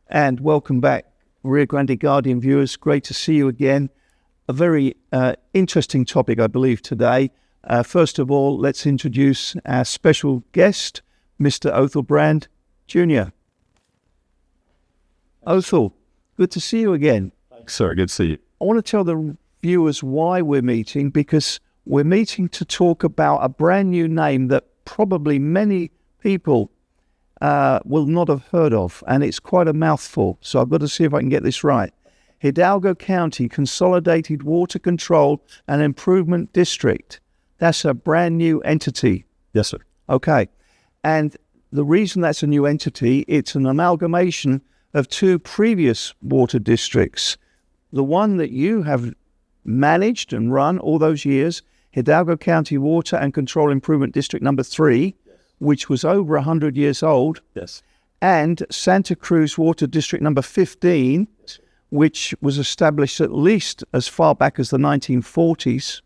And welcome back, Rio Grande Guardian viewers. Great to see you again. A very interesting topic, I believe, today. First of all, let's introduce our special guest, Mr. Othal Brand, Jr. Othal, good to see you again. Thanks, sir. Good to see you. I want to tell the viewers why we're meeting, because we're meeting to talk about a brand new name that probably many people will not have heard of, and it's quite a mouthful, so I've got to see if I can get this right. Hidalgo County Consolidated Water Control and Improvement District. That's a brand new entity. Yes, sir. Okay. And the reason that's a new entity, it's an amalgamation of two previous water districts. The one that you have managed and run all those years, Hidalgo County Water and Control Improvement District number 3, which was over 100 years old. Yes. And Santa Cruz Water District number 15, Yes, which was established at least as far back as the 1940s.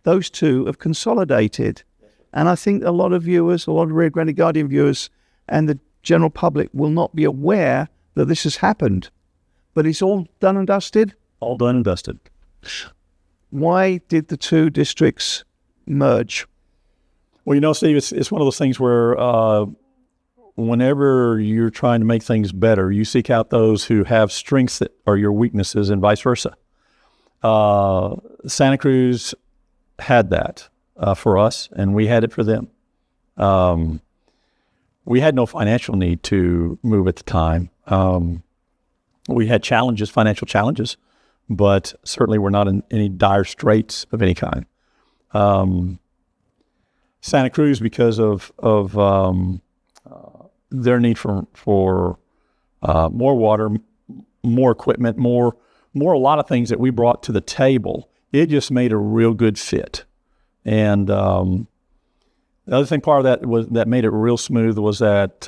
Those two have consolidated. And I think a lot of viewers, a lot of Rio Grande Guardian viewers and the general public will not be aware that this has happened. But it's all done and dusted? All done and dusted. Why did the two districts merge? Well, Steve, it's one of those things where whenever you're trying to make things better, you seek out those who have strengths that are your weaknesses and vice versa. Santa Cruz had that for us, and we had it for them. We had no financial need to move at the time. We had financial challenges, but certainly we're not in any dire straits of any kind. Santa Cruz, because of their need for more water, more equipment, more a lot of things that we brought to the table, it just made a real good fit. And the other thing, part of that that made it real smooth was that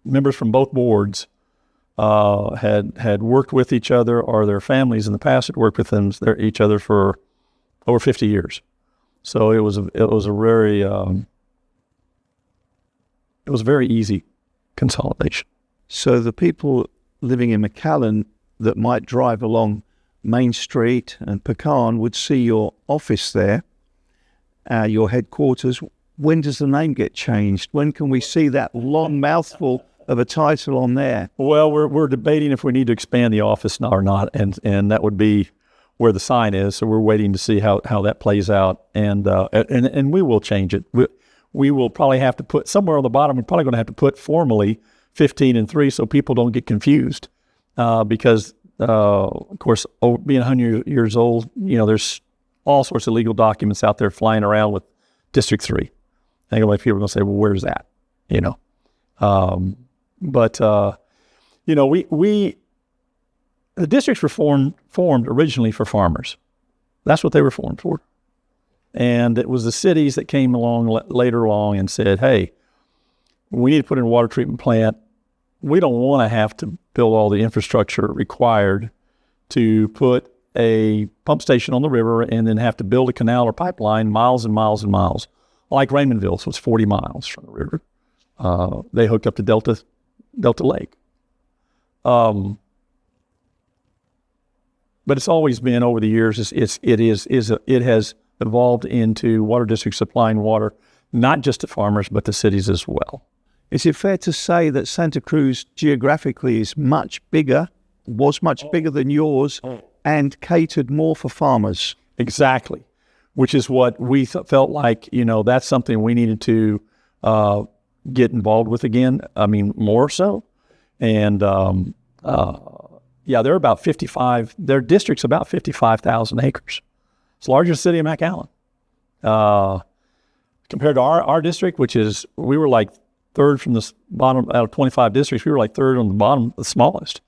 members from both boards had worked with each other, or their families in the past had worked with each other for over 50 years. So it was a very easy consolidation. So the people living in McAllen that might drive along Main Street and Pecan would see your office there, your headquarters. When does the name get changed? When can we see that long mouthful of a title on there? Well, we're debating if we need to expand the office or not, and that would be where the sign is. So we're waiting to see how that plays out, and we will change it. We will probably have to put somewhere on the bottom. We're probably going to have to put formally 15 and 3 so people don't get confused, because of course, being 100 years old, there's all sorts of legal documents out there flying around with District 3. I think people are going to say, well, where's that? The districts were formed originally for farmers. That's what they were formed for. And it was the cities that came along later on and said, hey, we need to put in a water treatment plant. We don't want to have to build all the infrastructure required to put a pump station on the river and then have to build a canal or pipeline miles and miles and miles. Like Raymondville, so it's 40 miles from the river. They hooked up to Delta Lake. But it's always been, over the years, it has evolved into water districts supplying water, not just to farmers, but to cities as well. Is it fair to say that Santa Cruz geographically is was much bigger than yours and catered more for farmers? Exactly, which is what we felt like, that's something we needed to get involved with again. I mean, more so. And they're about 55, their district's about 55,000 acres. It's larger than the city of McAllen. Compared to our district, we were like third from the bottom out of 25 districts, we were like third on the bottom, the smallest.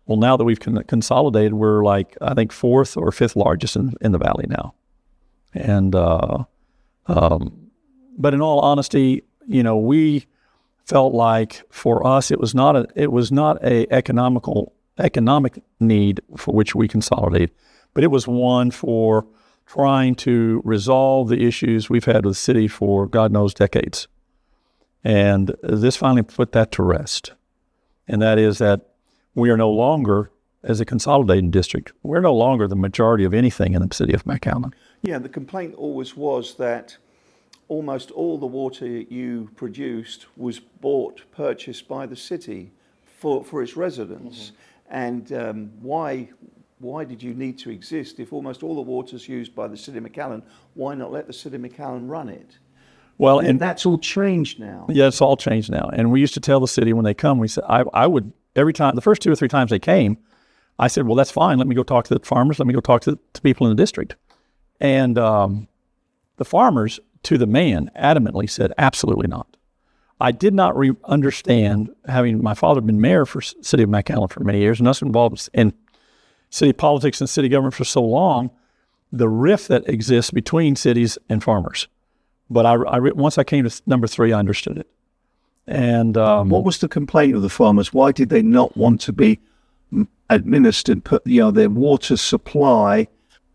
Well, now that we've consolidated, we're like, I think, fourth or fifth largest in the valley now. And, but in all honesty, we felt like for us, it was not a economic need for which we consolidated, but it was one for trying to resolve the issues we've had with the city for God knows decades. And this finally put that to rest. and that is that we are no longer, as a consolidated district, we're no longer the majority of anything in the city of McAllen. Yeah, the complaint always was that almost all the water you produced was purchased by the city for its residents. And why did you need to exist if almost all the water's used by the city of McAllen? Why not let the city of McAllen run it? Well, And that's all changed now. yeah, it's all changed now. And we used to tell the city when they come, we said, I would, every time, the first 2 or 3 times they came, I said, well, that's fine. Let me go talk to the farmers. Let me go talk to people in the district. And the farmers, to the man, adamantly said, absolutely not. I did not understand, having my father been mayor for city of McAllen for many years, and us involved in city politics and city government for so long, the rift that exists between cities and farmers. But once I came to number 3, I understood it. And what was the complaint of the farmers? Why did they not want to be administered, their water supply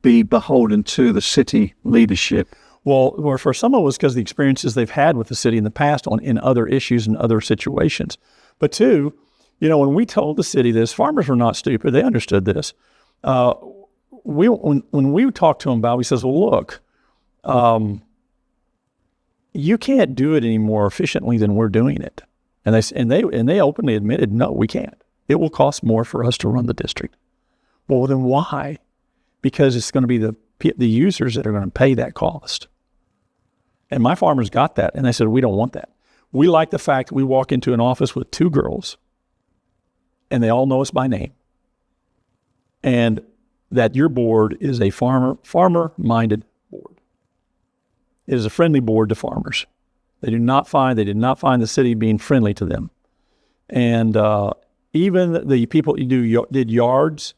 be beholden to the city leadership? Well, for some of it was because of the experiences they've had with the city in the past in other issues and other situations. But 2, when we told the city this, farmers were not stupid. They understood this. When we talked to them about it, we says, well, look, you can't do it any more efficiently than we're doing it. And they openly admitted, no, we can't. It will cost more for us to run the district. Well, then why? Because it's going to be the users that are going to pay that cost. And my farmers got that, and they said, we don't want that. We like the fact that we walk into an office with 2 girls, and they all know us by name, and that your board is a farmer-minded board. It is a friendly board to farmers. They did not find the city being friendly to them. And even the people did yards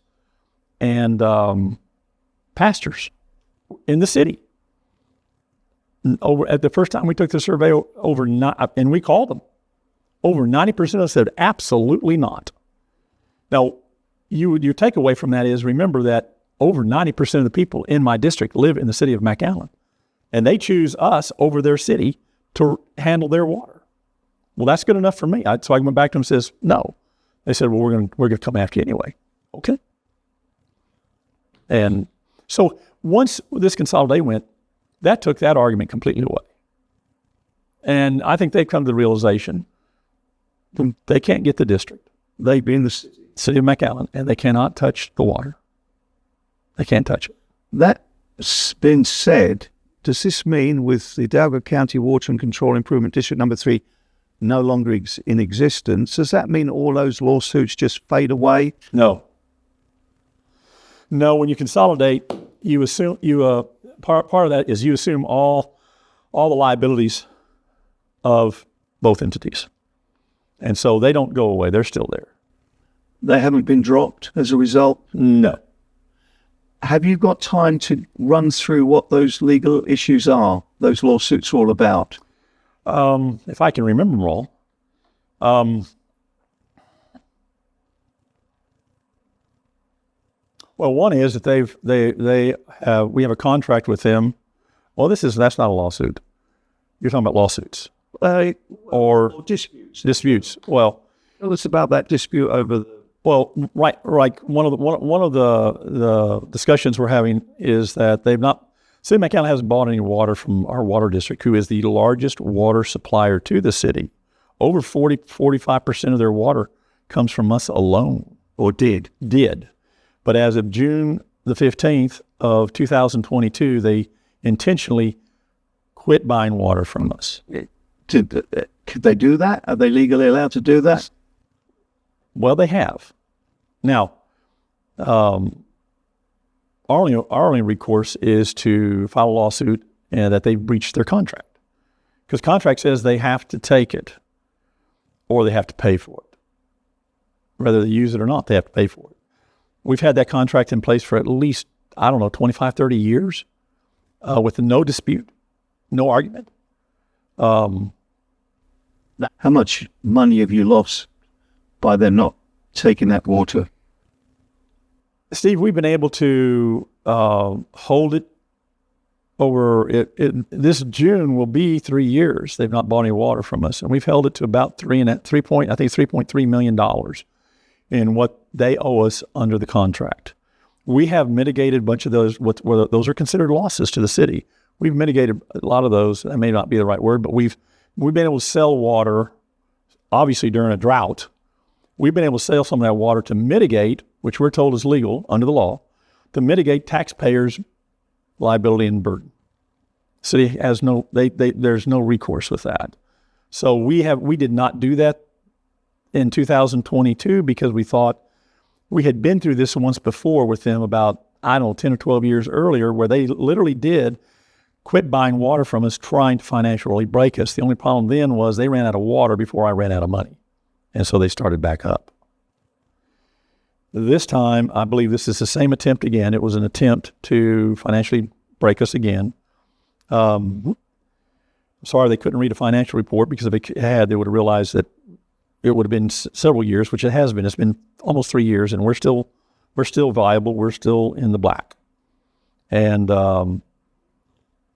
and pastures in the city. At the first time we took the survey, and we called them, over 90% of them said absolutely not. Now, your takeaway from that is, remember that over 90% of the people in my district live in the city of McAllen, and they choose us over their city to handle their water. Well, that's good enough for me. So I went back to them and says, no. They said, well, we're going to come after you anyway. Okay. And so once this Consolidated went, that took that argument completely away. And I think they've come to the realization they can't get the district. They being the city of McAllen, and they cannot touch the water. They can't touch it. That's been said. Does this mean with the Hidalgo County Water and Control Improvement District number 3 no longer in existence, does that mean all those lawsuits just fade away? No. When you consolidate, you assume part of that is you assume all the liabilities of both entities, and so they don't go away. They're still there. They haven't been dropped as a result? No. Have you got time to run through what those legal issues are, those lawsuits are all about? If I can remember them all. Well, one is that we have a contract with them. Well, that's not a lawsuit. You're talking about lawsuits or disputes. Disputes. Well, tell us about that dispute over the. Well, right. One of the discussions we're having is that City of McAllen hasn't bought any water from our water district, who is the largest water supplier to the city. Over 45% of their water comes from us alone. Or did. But as of June the 15th of 2022, they intentionally quit buying water from us. Could they do that? Are they legally allowed to do that? Well, they have. Now, our only recourse is to file a lawsuit and that they've breached their contract. Because contract says they have to take it or they have to pay for it. Whether they use it or not, they have to pay for it. We've had that contract in place for at least, 25, 30 years with no dispute, no argument. How much money have you lost by them not taking that water? Steve, we've been able to hold it this June will be 3 years. They've not bought any water from us, and we've held it to about $3.3 million in what they owe us under the contract. We have mitigated a bunch of those. Those are considered losses to the city. We've mitigated a lot of those. That may not be the right word, but we've been able to sell water. Obviously, during a drought, we've been able to sell some of that water to mitigate, which we're told is legal under the law, to mitigate taxpayers' liability and burden. City has there's no recourse with that. So we did not do that in 2022 because we thought we had been through this once before with them about, 10 or 12 years earlier, where they literally did quit buying water from us, trying to financially break us. The only problem then was they ran out of water before I ran out of money. And so they started back up. This time, I believe this is the same attempt again. It was an attempt to financially break us again. Sorry they couldn't read a financial report, because if they had, they would have realized that it would have been several years, which it has been. It's been almost 3 years, and we're still viable. We're still in the black. And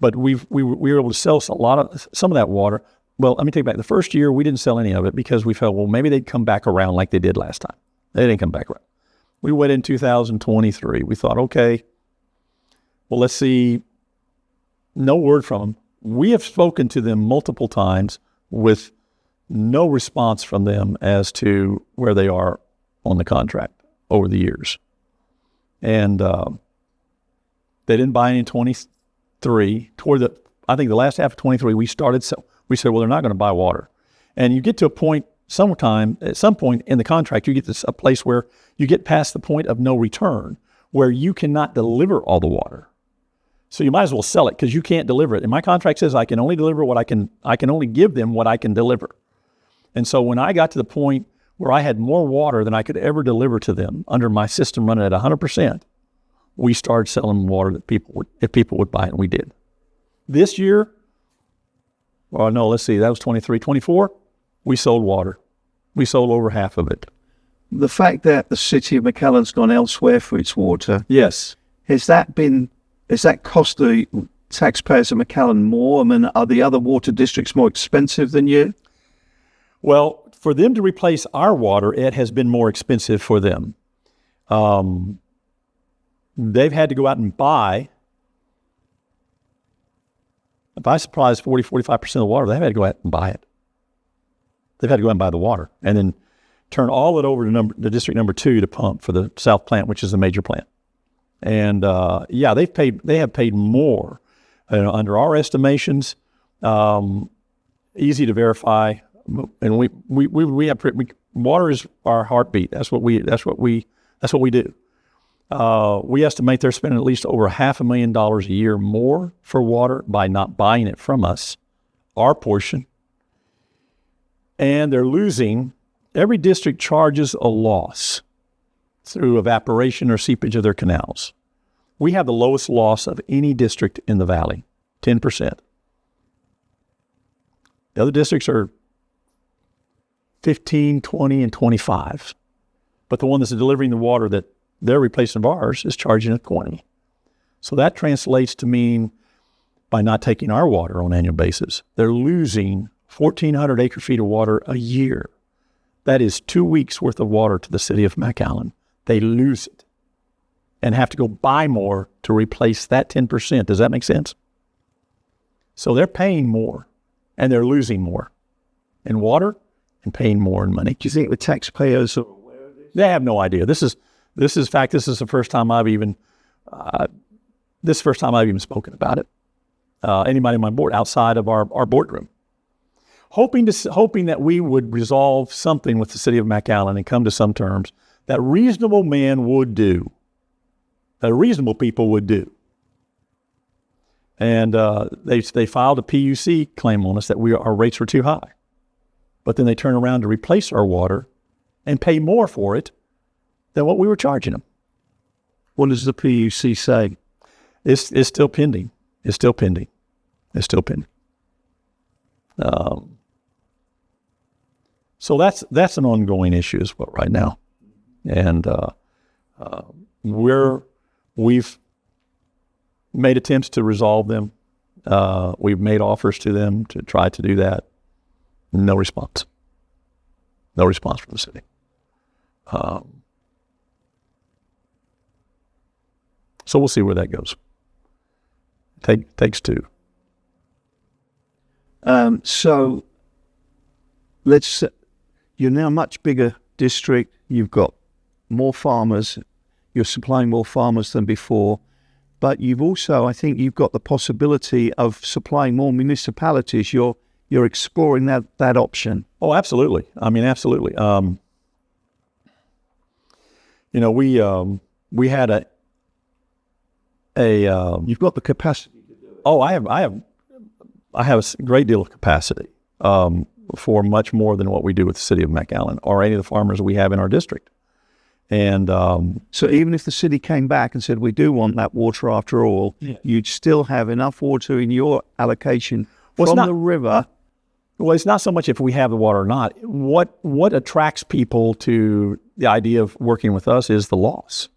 but we were able to sell some of that water. Well, let me take it back. The first year, we didn't sell any of it because we felt, well, maybe they'd come back around like they did last time. They didn't come back around. We went in 2023. We thought, okay, well, let's see. No word from them. We have spoken to them multiple times with no response from them as to where they are on the contract over the years. And they didn't buy any in 23. I think the last half of 23, we said, well, they're not going to buy water. And you get to a point, at some point in the contract, you get to a place where you get past the point of no return, where you cannot deliver all the water. So you might as well sell it, because you can't deliver it. And my contract says I can only deliver I can only give them what I can deliver. And so when I got to the point where I had more water than I could ever deliver to them under my system running at 100%, we started selling water that if people would buy it, and we did. This year, well, no, let's see, that was 23, 24, we sold water. We sold over half of it. The fact that the city of McAllen's gone elsewhere for its water, yes, has that cost the taxpayers of McAllen more? I mean, are the other water districts more expensive than you? Well, for them to replace our water, it has been more expensive for them. They've had to go out and buy. If I supply 40, 45% of the water, they've had to go out and buy it. They've had to go out and buy the water and then turn all it over to the district number 2 to pump for the south plant, which is the major plant. And they have paid more under our estimations. Easy to verify, and we have water is our heartbeat. That's what we do. We estimate they're spending at least over $500,000 a year more for water by not buying it from us, our portion. And they're losing. Every district charges a loss through evaporation or seepage of their canals. We have the lowest loss of any district in the valley, 10%. The other districts are 15, 20, and 25. But the one that's delivering the water that they're replacing of ours is charging at 20. So that translates to mean, by not taking our water on an annual basis, they're losing 1,400 acre feet of water a year. That is 2 weeks worth of water to the city of McAllen. They lose it and have to go buy more to replace that 10%. Does that make sense? So they're paying more and they're losing more in water and paying more in money. Do you think the taxpayers are aware of this? They have no idea. This is the first time I've even spoken about it. Anybody on my board outside of our boardroom. Hoping that we would resolve something with the city of McAllen and come to some terms that reasonable men would do, that reasonable people would do. And they filed a PUC claim on us that our rates were too high. But then they turn around to replace our water and pay more for it than what we were charging them. What does the PUC say? It's still pending. It's still pending. So that's an ongoing issue as well right now. And made attempts to resolve them. We've made offers to them to try to do that. No response. No response from the city. So we'll see where that goes. Takes two. So you're now a much bigger district. You've got more farmers. You're supplying more farmers than before. But you've also, I think you've got the possibility of supplying more municipalities. You're exploring that option. Oh, absolutely. I mean, absolutely. We had You've got the capacity to do it. Oh, I have a great deal of capacity for much more than what we do with the city of McAllen or any of the farmers we have in our district. And so even if the city came back and said, we do want that water after all, you'd still have enough water in your allocation from the river. Well, it's not so much if we have the water or not. What attracts people to the idea of working with us is the loss.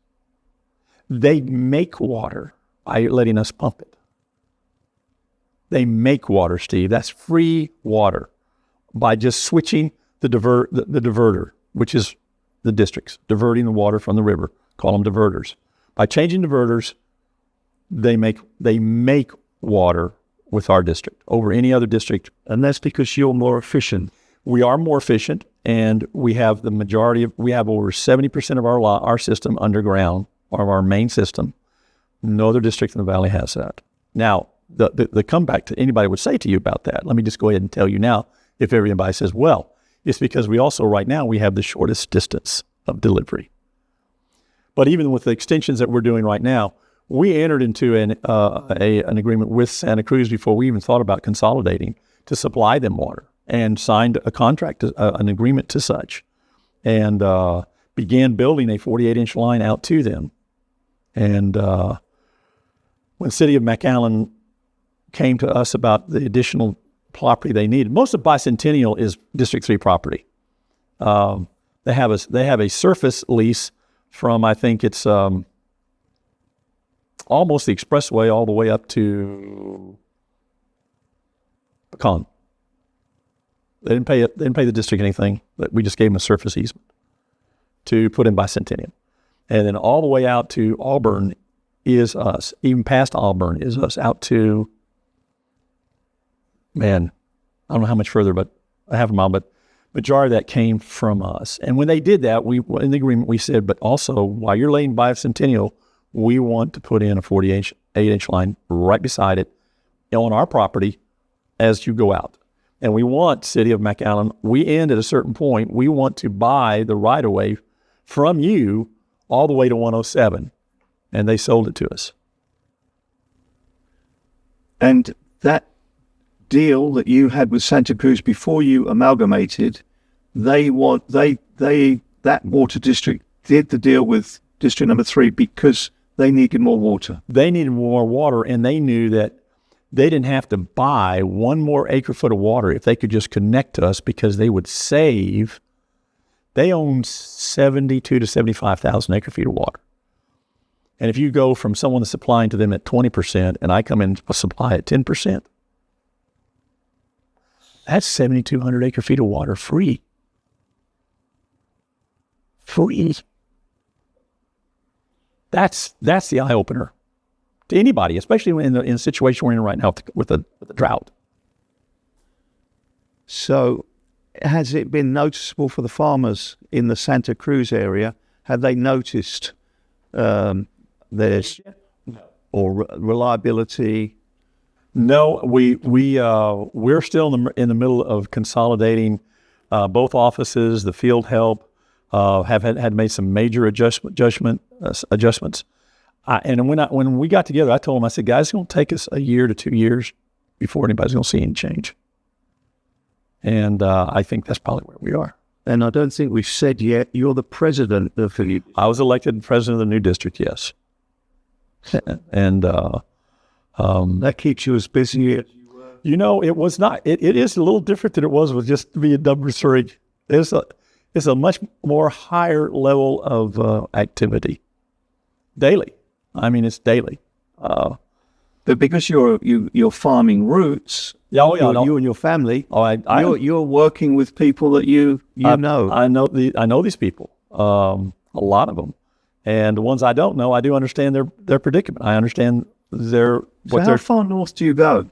They make water by letting us pump it. They make water, Steve. That's free water by just switching the diverter, which is the districts, diverting the water from the river. Call them diverters. By changing diverters, they make water with our district over any other district. And that's because you're more efficient. We are more efficient, and we have over 70% of our system underground, or our main system. No other district in the valley has that. Now, the comeback to anybody would say to you about that, let me just go ahead and tell you now, if everybody says, well, it's because we also right now, we have the shortest distance of delivery. But even with the extensions that we're doing right now, we entered into an agreement with Santa Cruz before we even thought about consolidating to supply them water, and signed a contract, an agreement to such, and began building a 48-inch line out to them. And when the city of McAllen came to us about the additional property they needed, most of Bicentennial is District 3 property. They have a surface lease from, I think it's almost the expressway all the way up to Pecan. They didn't pay the district anything, but we just gave them a surface easement to put in Bicentennial. And then all the way out to Auburn is us. Even past Auburn is us, out to, man, I don't know how much further, but a half a mile, but majority of that came from us. And when they did that, in the agreement, we said, but also, while you're laying Bicentennial, we want to put in a 48-inch line right beside it on our property as you go out. And we want, city of McAllen, we end at a certain point, we want to buy the right-of-way from you all the way to 107. And they sold it to us. And that deal that you had with Santa Cruz before you amalgamated, that water district did the deal with district number 3 because they needed more water. They needed more water, and they knew that they didn't have to buy one more acre foot of water if they could just connect to us, because they would save. They own 72 to 75,000 acre feet of water. And if you go from someone that's supplying to them at 20% and I come in and supply at 10%, that's 7,200 acre feet of water free. Free. That's the eye opener to anybody, especially in the situation we're in right now with the drought. So, has it been noticeable for the farmers in the Santa Cruz area? Have they noticed there's or reliability? No, we're still in the middle of consolidating both offices. The field help have had made some major adjustments. And when we got together, I told them, I said, guys, it's going to take us a year to 2 years before anybody's going to see any change. And I think that's probably where we are. And I don't think we've said yet, you're the president of the new district. I was elected president of the new district, yes. And that keeps you as busy as you were. You know, it was not. It is a little different than it was with just being number 3. It's a much more higher level of activity daily. I mean, it's daily. But because you're farming roots, Yeah, oh, yeah, you and your family, Oh, you're working with people that you know. I know these people, a lot of them, and the ones I don't know, I do understand their predicament. I understand So how far north do you go?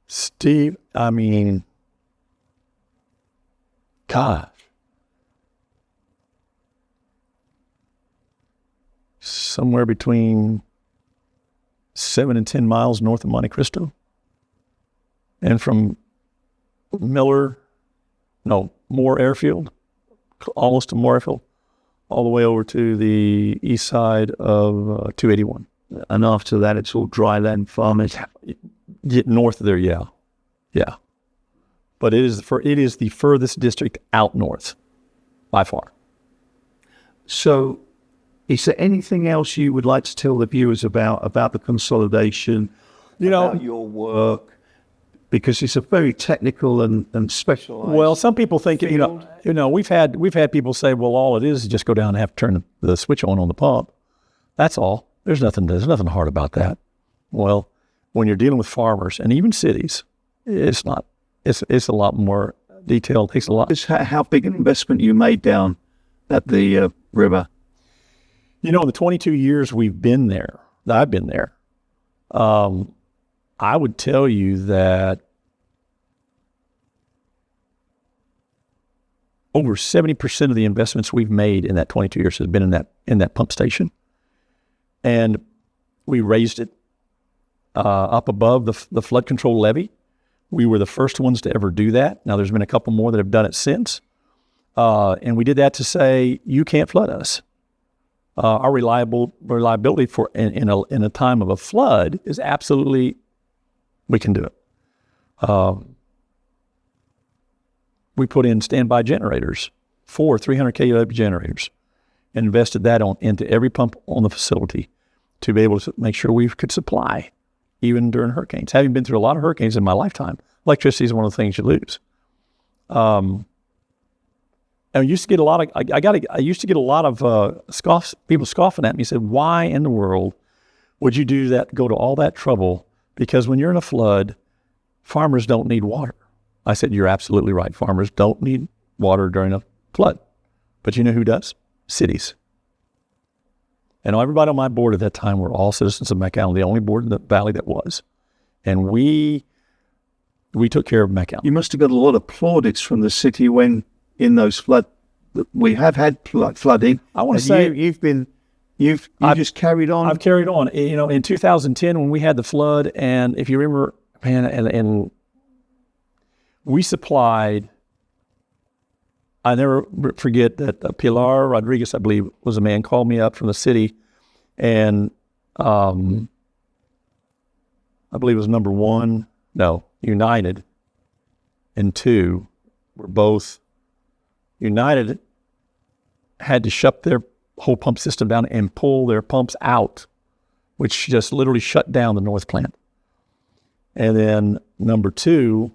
Steve, I mean, gosh, somewhere between 7 and 10 miles north of Monte Cristo, and from Moore Airfield, almost to Moore Airfield, all the way over to the east side of 281. And after that, it's all dry land farming. Get north of there, yeah. But it is the furthest district out north, by far. So, is there anything else you would like to tell the viewers about the consolidation? About your work, because it's a very technical and specialized. Well, some people think we've had people say, well, all it is just go down and have to turn the switch on the pump. That's all. There's nothing hard about that. Well, when you're dealing with farmers and even cities, it's not. It's a lot more detailed. It takes a lot. It's how big an investment you made down at the river. In the 22 years we've been there, that I've been there, I would tell you that over 70% of the investments we've made in that 22 years has been in that pump station. And we raised it up above the flood control levee. We were the first ones to ever do that. Now, there's been a couple more that have done it since. And we did that to say, you can't flood us. Our reliability for in a time of a flood is absolutely, we can do it. We put in standby generators, 4 300 kW generators, and invested that into every pump on the facility to be able to make sure we could supply, even during hurricanes. Having been through a lot of hurricanes in my lifetime, electricity is one of the things you lose. And I used to get a lot of people scoffing at me. Said, "Why in the world would you do that? Go to all that trouble? Because when you're in a flood, farmers don't need water." I said, "You're absolutely right. Farmers don't need water during a flood, but you know who does? Cities." And everybody on my board at that time were all citizens of McAllen, the only board in the valley that was, and we took care of McAllen. You must have got a lot of plaudits from the city when. In those we have had flooding. I want to say you've just carried on. I've carried on. In 2010 when we had the flood, and if you remember, man, and we supplied. I never forget that Pilar Rodriguez, I believe, was a man, called me up from the city, and I believe it was number one. No, United, and 2 were both. United had to shut their whole pump system down and pull their pumps out, which just literally shut down the north plant. And then number 2,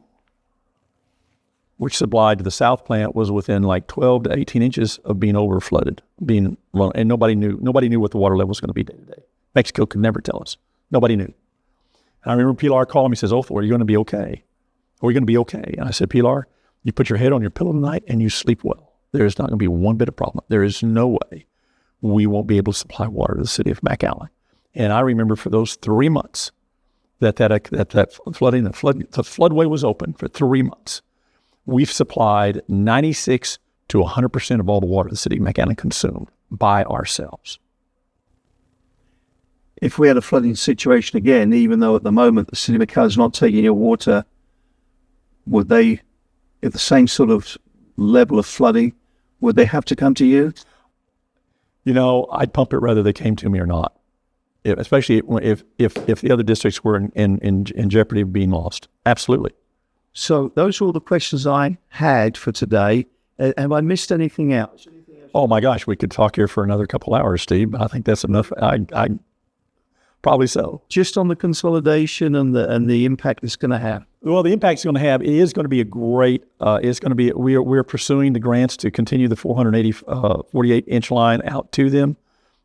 which supplied to the south plant, was within like 12 to 18 inches of being over flooded, and nobody knew what the water level was going to be day to day. Mexico could never tell us. Nobody knew. And I remember Pilar calling me, says, "Othal, are you going to be okay? Are we going to be okay?" And I said, "Pilar, you put your head on your pillow tonight and you sleep well. There is not going to be one bit of problem. There is no way we won't be able to supply water to the city of McAllen." And I remember for those 3 months that flooding, the floodway was open for 3 months. We've supplied 96 to 100% of all the water the city of McAllen consumed by ourselves. If we had a flooding situation again, even though at the moment the city of McAllen is not taking your water, would they, at the same sort of level of flooding, would they have to come to you? I'd pump it whether they came to me or not, especially if the other districts were in jeopardy of being lost. Absolutely. So those are all the questions I had for today. Have I missed anything else? Oh my gosh, we could talk here for another couple hours, Steve, but I think that's enough. I probably so. Just on the consolidation and the impact it's going to have. Well, the impact it's going to have, it is going to be a great, we're pursuing the grants to continue the 48-inch line out to them,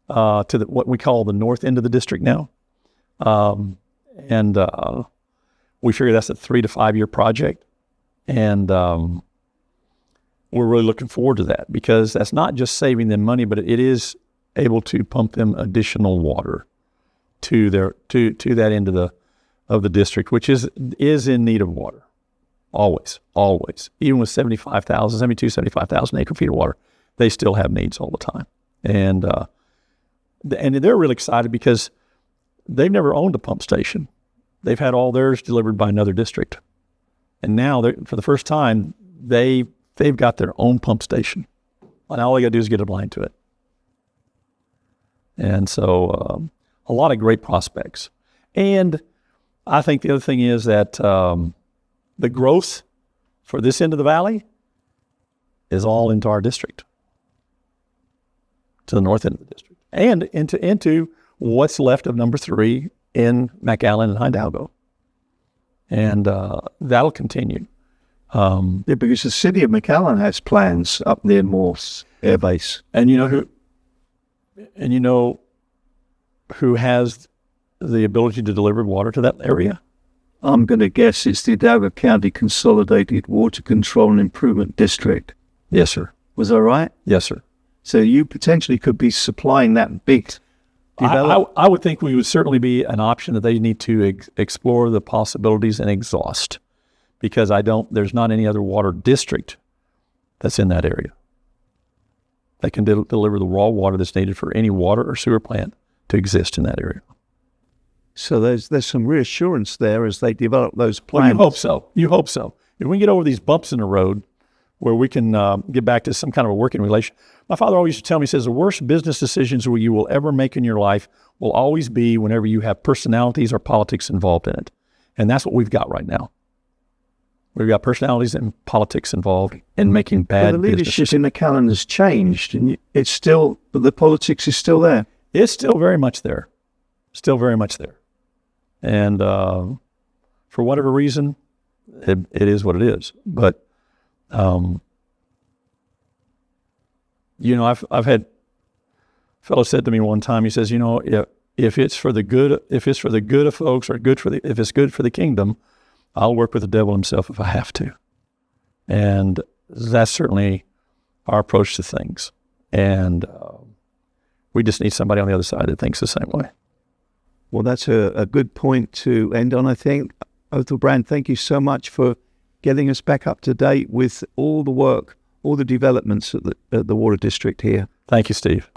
to what we call the north end of the district now. And we figure that's a 3 to 5 year project. And we're really looking forward to that, because that's not just saving them money, but it is able to pump them additional water to that end of the district, which is in need of water. Always. Even with 75,000 acre feet of water, they still have needs all the time. And they're really excited because they've never owned a pump station. They've had all theirs delivered by another district. And now, for the first time, they've got their own pump station. And all they got to do is get a line to it. And so a lot of great prospects. And I think the other thing is that the growth for this end of the valley is all into our district, to the north end of the district, and into what's left of number 3 in McAllen and Hidalgo. And that'll continue. Yeah, because the city of McAllen has plans up near Morse Air Base. And you know who has the ability to deliver water to that area? I'm going to guess it's the Hidalgo County Consolidated Water Control and Improvement District. Yes, sir. Was that right? Yes, sir. So you potentially could be supplying that big I would think we would certainly be an option that they need to explore the possibilities and exhaust, because there's not any other water district that's in that area that can deliver the raw water that's needed for any water or sewer plant to exist in that area. So there's some reassurance there as they develop those plans. Well, you hope so. If we can get over these bumps in the road where we can get back to some kind of a working relation. My father always used to tell me, he says, the worst business decisions you will ever make in your life will always be whenever you have personalities or politics involved in it. And that's what we've got right now. We've got personalities and politics involved in making bad the leadership business. in McAllen has changed, and it's still, but the politics is still there. It's still very much there. Still very much there. And for whatever reason, it is what it is. But I've had a fellow said to me one time, he says, if it's for the good of folks, or if it's good for the kingdom, I'll work with the devil himself if I have to. And that's certainly our approach to things. And we just need somebody on the other side that thinks the same way. Well, that's a good point to end on, I think. Othal Brand, thank you so much for getting us back up to date with all the work, all the developments at the Water District here. Thank you, Steve.